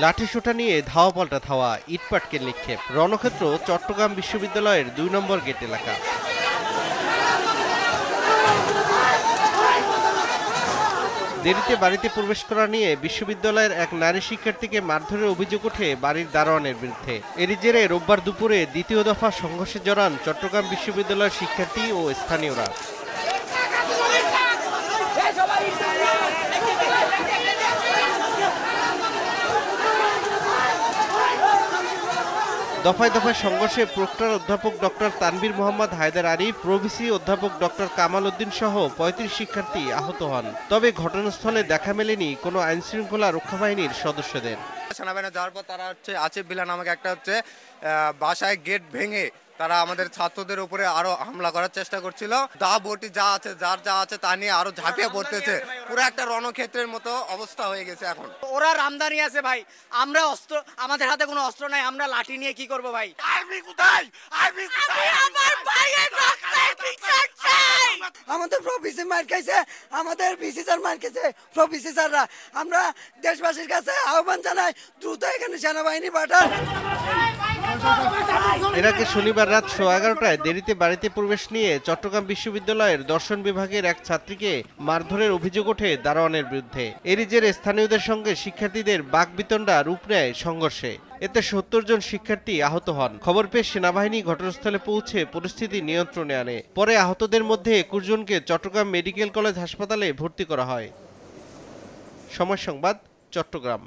লাঠিসোঁটা নিয়ে ধাওয়া পাল্টা ধাওয়া, ইটপাটকেল নিক্ষেপ। রণক্ষেত্র চট্টগ্রাম বিশ্ববিদ্যালয়ের ২ নম্বর গেট এলাকা। দেরিতে বাড়িতে প্রবেশ করা নিয়ে বিশ্ববিদ্যালয়ের এক নারী শিক্ষার্থীকে মারধরের অভিযোগ ওঠে বাড়ির দারোয়ানের বিরুদ্ধে। এরই জেরে রোববার দুপুরে দ্বিতীয় দফা সংঘর্ষে জড়ান চট্টগ্রাম বিশ্ববিদ্যালয়ের শিক্ষার্থী ও স্থানীয়রা। দফায় দফায় সংঘর্ষে প্রক্টর অধ্যাপক ডক্টর তানভীর মোহাম্মদ হায়দার আরিফ, প্রভিসি অধ্যাপক ডক্টর কামাল উদ্দিন সহ ৩৫ শিক্ষার্থী আহত হন। তবে ঘটনাস্থলে দেখা মেলেনি কোনো আইনশৃঙ্খলা রক্ষা বাহিনীর সদস্যদের। সেনাবাহিনী যাওয়ার পর তারা আসিফ বিল্লাহ নামক একটা বাসায় গেট ভেঙে তারা আমাদের ছাত্রদের উপরে আরো হামলা করার চেষ্টা করছিল। দা বটি যা আছে, যার যা আছে তা নিয়ে আরো ঝাঁপিয়ে পড়তেছে। পুরো একটা রণক্ষেত্রের মতো অবস্থা হয়ে গেছে এখন। ওরা রামদানি আছে ভাই, আমরা অস্ত্র, আমাদের হাতে কোনো অস্ত্র নাই, আমরা লাঠি নিয়ে কি করব ভাই? আর্মি কোথায়? আর্মি কোথায়? আমার ভাইয়ের রক্তের বিচার চাই। আমাদের প্রভিসি মার খাইছে, আমাদের ভিসি স্যার মার খাইছে, প্রভিসি স্যাররা। আমরা দেশবাসীর কাছে আহ্বান জানাই, দ্রুত এখানে সেনাবাহিনী পাঠান। এর আগে শনিবার রাত 11:30টায় দেরিতে বাড়িতে প্রবেশ নিয়ে চট্টগ্রাম বিশ্ববিদ্যালয়ের দর্শন বিভাগের এক ছাত্রীকে মারধরের অভিযোগ ওঠে দারোয়ানের বিরুদ্ধে। এরই জেরে স্থানীয়দের সঙ্গে শিক্ষার্থীদের বাকবিতণ্ডা রূপ নেয় সংঘর্ষে। এতে ৭০ জন শিক্ষার্থী আহত হন। খবর পেয়ে সেনাবাহিনী ঘটনাস্থলে পৌঁছে পরিস্থিতি নিয়ন্ত্রণে আনে। পরে আহতদের মধ্যে ২১ জনকে চট্টগ্রাম মেডিকেল কলেজ হাসপাতালে ভর্তি করা হয়। সময় সংবাদ, চট্টগ্রাম।